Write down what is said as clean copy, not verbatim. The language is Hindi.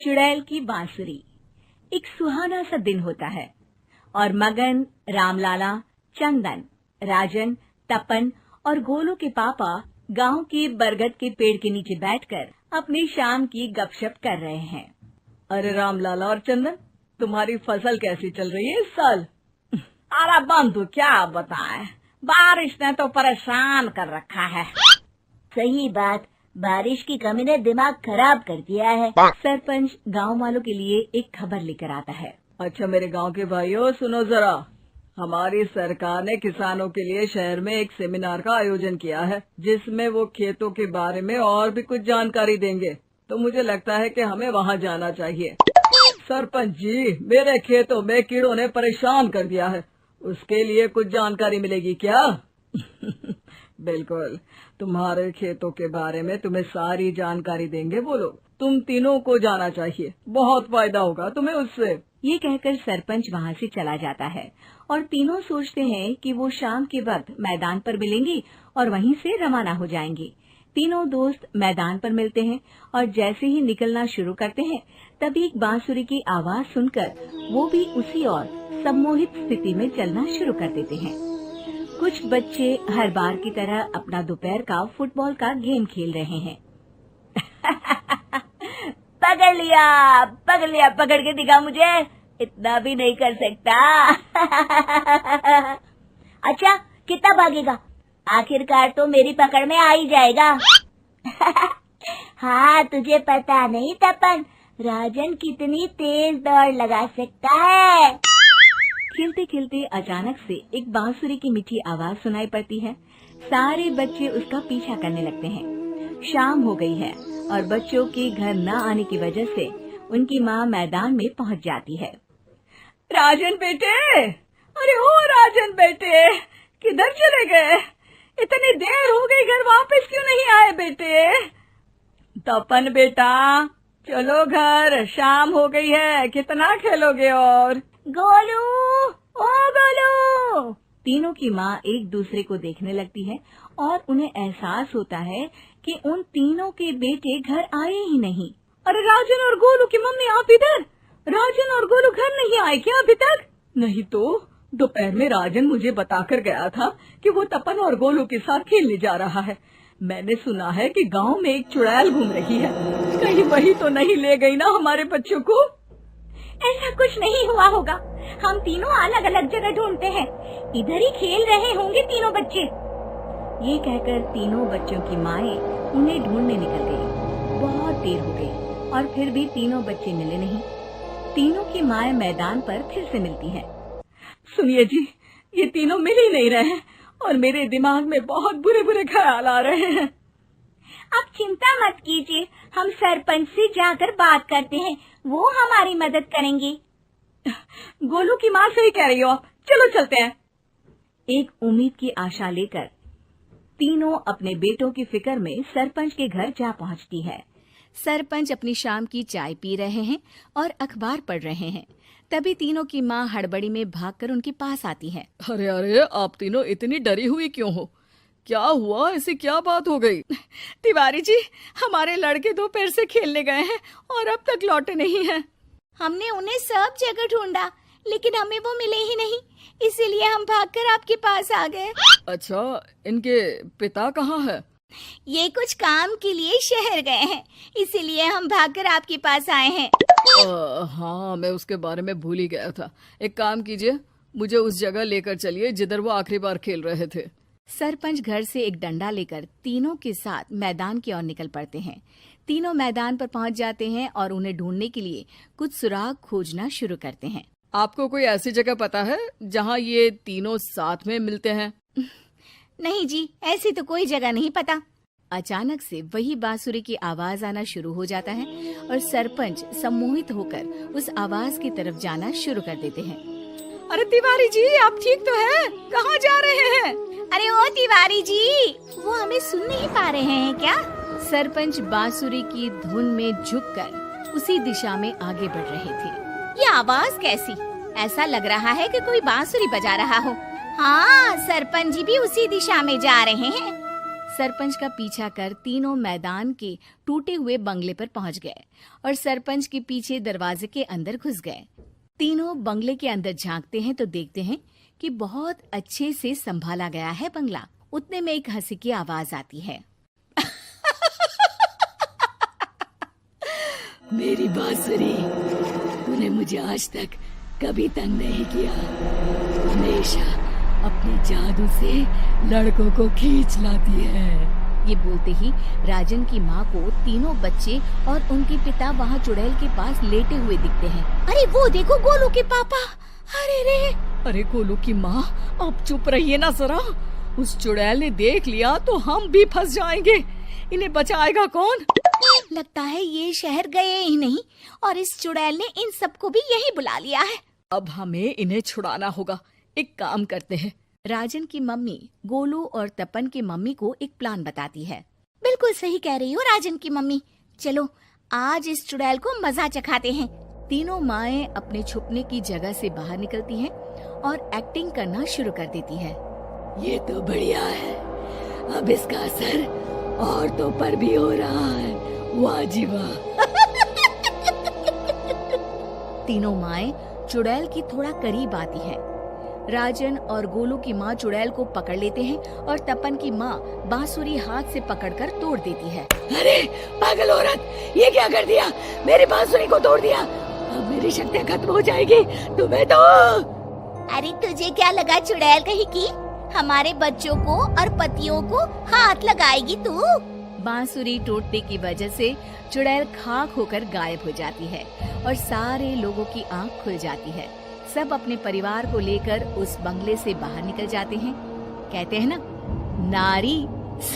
चुड़ैल की बांसुरी। एक सुहाना सा दिन होता है और मगन, रामलाला, चंदन, राजन, तपन और गोलू के पापा गांव के बरगद के पेड़ के नीचे बैठकर अपनी शाम की गपशप कर रहे हैं। अरे रामलाला और चंदन, तुम्हारी फसल कैसी चल रही है इस साल? अरे बंधु, क्या बताएं, बारिश ने तो परेशान कर रखा है। सही बात, बारिश की कमी ने दिमाग खराब कर दिया है। सरपंच गांव वालों के लिए एक खबर लेकर आता है। अच्छा मेरे गांव के भाइयों, सुनो जरा। हमारी सरकार ने किसानों के लिए शहर में एक सेमिनार का आयोजन किया है, जिसमें वो खेतों के बारे में और भी कुछ जानकारी देंगे। तो मुझे लगता है कि हमें वहां जाना चाहिए। सरपंच जी, मेरे खेतों में कीड़ों ने परेशान कर दिया है, उसके लिए कुछ जानकारी मिलेगी क्या? बिल्कुल, तुम्हारे खेतों के बारे में तुम्हें सारी जानकारी देंगे वो लोग। तुम तीनों को जाना चाहिए, बहुत फायदा होगा तुम्हें उससे। ये कहकर सरपंच वहाँ से चला जाता है और तीनों सोचते हैं कि वो शाम के वक्त मैदान पर मिलेंगे और वहीं से रवाना हो जाएंगे। तीनों दोस्त मैदान पर मिलते हैं और जैसे ही निकलना शुरू करते हैं तभी एक बांसुरी की आवाज सुनकर वो भी उसी ओर सम्मोहित स्थिति में चलना शुरू कर देते हैं। कुछ बच्चे हर बार की तरह अपना दोपहर का फुटबॉल का गेम खेल रहे हैं। पकड़ लिया, पकड़ के दिखा मुझे, इतना भी नहीं कर सकता। अच्छा, कितना भागेगा? आखिरकार तो मेरी पकड़ में आ ही जाएगा। हाँ, तुझे पता नहीं तपन, राजन कितनी तेज दौड़ लगा सकता है। खेलते खेलते अचानक से एक बांसुरी की मीठी आवाज सुनाई पड़ती है। सारे बच्चे उसका पीछा करने लगते हैं। शाम हो गई है और बच्चों के घर न आने की वजह से उनकी माँ मैदान में पहुँच जाती है। राजन बेटे, अरे ओ राजन बेटे, किधर चले गए? इतनी देर हो गई, घर वापस क्यों नहीं आए बेटे? तपन बेटा, चलो घर, शाम हो गई है, कितना खेलोगे? और गोलू, ओ गोलू! तीनों की माँ एक दूसरे को देखने लगती है और उन्हें एहसास होता है कि उन तीनों के बेटे घर आए ही नहीं। अरे राजन और गोलू की मम्मी, आप इधर? राजन और गोलू घर नहीं आए क्या अभी तक? नहीं तो दोपहर में राजन मुझे बताकर गया था कि वो तपन और गोलू के साथ खेलने जा रहा है। मैंने सुना है कि गांव में एक चुड़ैल घूम रही है, कहीं वही तो नहीं ले गई ना हमारे बच्चों को? ऐसा कुछ नहीं हुआ होगा, हम तीनों अलग अलग जगह ढूंढते हैं, इधर ही खेल रहे होंगे तीनों बच्चे। ये कहकर तीनों बच्चों की माएं उन्हें ढूंढने निकल गयी। बहुत देर हो गई और फिर भी तीनों बच्चे मिले नहीं। तीनों की माएं मैदान पर फिर से मिलती हैं। सुनिए जी, ये तीनों मिल ही नहीं रहे हैं और मेरे दिमाग में बहुत बुरे बुरे ख्याल आ रहे हैं। आप चिंता मत कीजिए, हम सरपंच से जाकर बात करते हैं, वो हमारी मदद करेंगे। गोलू की माँ सही कह रही हो, चलो चलते हैं। एक उम्मीद की आशा लेकर तीनों अपने बेटों की फिक्र में सरपंच के घर जा पहुंचती है। सरपंच अपनी शाम की चाय पी रहे हैं और अखबार पढ़ रहे हैं। तभी तीनों की माँ हड़बड़ी में भागकर उनके पास आती है। अरे अरे, आप तीनों इतनी डरी हुई क्यों हो? क्या हुआ? ऐसी क्या बात हो गई? तिवारी जी, हमारे लड़के दोपहर से खेलने गए हैं और अब तक लौटे नहीं हैं। हमने उन्हें सब जगह ढूंढा, लेकिन हमें वो मिले ही नहीं, इसीलिए हम भागकर आपके पास आ गए। अच्छा, इनके पिता कहाँ है? ये कुछ काम के लिए शहर गए हैं, इसीलिए हम भागकर आपके पास आए हैं। हाँ, मैं उसके बारे में भूल ही गया था। एक काम कीजिए, मुझे उस जगह लेकर चलिए जिधर वो आखिरी बार खेल रहे थे। सरपंच घर से एक डंडा लेकर तीनों के साथ मैदान की ओर निकल पड़ते हैं। तीनों मैदान पर पहुंच जाते हैं और उन्हें ढूंढने के लिए कुछ सुराग खोजना शुरू करते हैं। आपको कोई ऐसी जगह पता है जहां ये तीनों साथ में मिलते हैं? नहीं जी, ऐसी तो कोई जगह नहीं पता। अचानक से वही बांसुरी की आवाज आना शुरू हो जाता है और सरपंच सम्मोहित होकर उस आवाज की तरफ जाना शुरू कर देते हैं। अरे तिवारी जी, आप ठीक तो हैं? कहाँ जा रहे हैं? अरे ओ तिवारी जी, वो हमें सुन नहीं पा रहे हैं क्या? सरपंच बांसुरी की धुन में झुककर उसी दिशा में आगे बढ़ रहे थे। ये आवाज कैसी? ऐसा लग रहा है कि कोई बांसुरी बजा रहा हो। हाँ, सरपंच जी भी उसी दिशा में जा रहे हैं। सरपंच का पीछा कर तीनों मैदान के टूटे हुए बंगले पर पहुंच गए और सरपंच के पीछे दरवाजे के अंदर घुस गए। तीनों बंगले के अंदर झांकते हैं तो देखते हैं कि बहुत अच्छे से संभाला गया है बंगला। उतने में एक हंसी की आवाज आती है। मेरी बांसुरी, तूने मुझे आज तक कभी तंग नहीं किया। हमेशा अपने जादू से लड़कों को खींच लाती है। ये बोलते ही राजन की माँ को तीनों बच्चे और उनके पिता वहाँ चुड़ैल के पास लेटे हुए दिखते हैं। अरे वो देखो गोलू के पापा। अरे रे। अरे गोलू की माँ, अब चुप रहिए ना जरा। उस चुड़ैल ने देख लिया तो हम भी फंस जाएंगे। इन्हें बचाएगा कौन? लगता है ये शहर गए ही नहीं और इस चुड़ैल ने इन सबको भी यही बुला लिया है। अब हमें इन्हें छुड़ाना होगा। एक काम करते हैं। राजन की मम्मी गोलू और तपन की मम्मी को एक प्लान बताती है। बिल्कुल सही कह रही हो राजन की मम्मी। चलो आज इस चुड़ैल को मजा चखाते हैं। तीनों माएं अपने छुपने की जगह से बाहर निकलती हैं और एक्टिंग करना शुरू कर देती है। ये तो बढ़िया है। अब इसका असर औरतों पर भी हो रहा है। वाह जी वाह। तीनों माएं चुड़ैल की थोड़ा करीब आती है। राजन और गोलू की माँ चुड़ैल को पकड़ लेते हैं और तपन की माँ बांसुरी हाथ से पकड़कर तोड़ देती है। अरे पागल औरत, ये क्या कर दिया? मेरी बांसुरी को तोड़ दिया। अब मेरी शक्तियाँ खत्म हो जाएगी। तुम्हें तो अरे तुझे क्या लगा चुड़ैल कहीं की हमारे बच्चों को और पतियों को हाथ लगाएगी तू? बांसुरी टूटने की वजह से चुड़ैल खाक होकर गायब हो जाती है और सारे लोगों की आंख खुल जाती है। सब अपने परिवार को लेकर उस बंगले से बाहर निकल जाते हैं। कहते हैं ना, नारी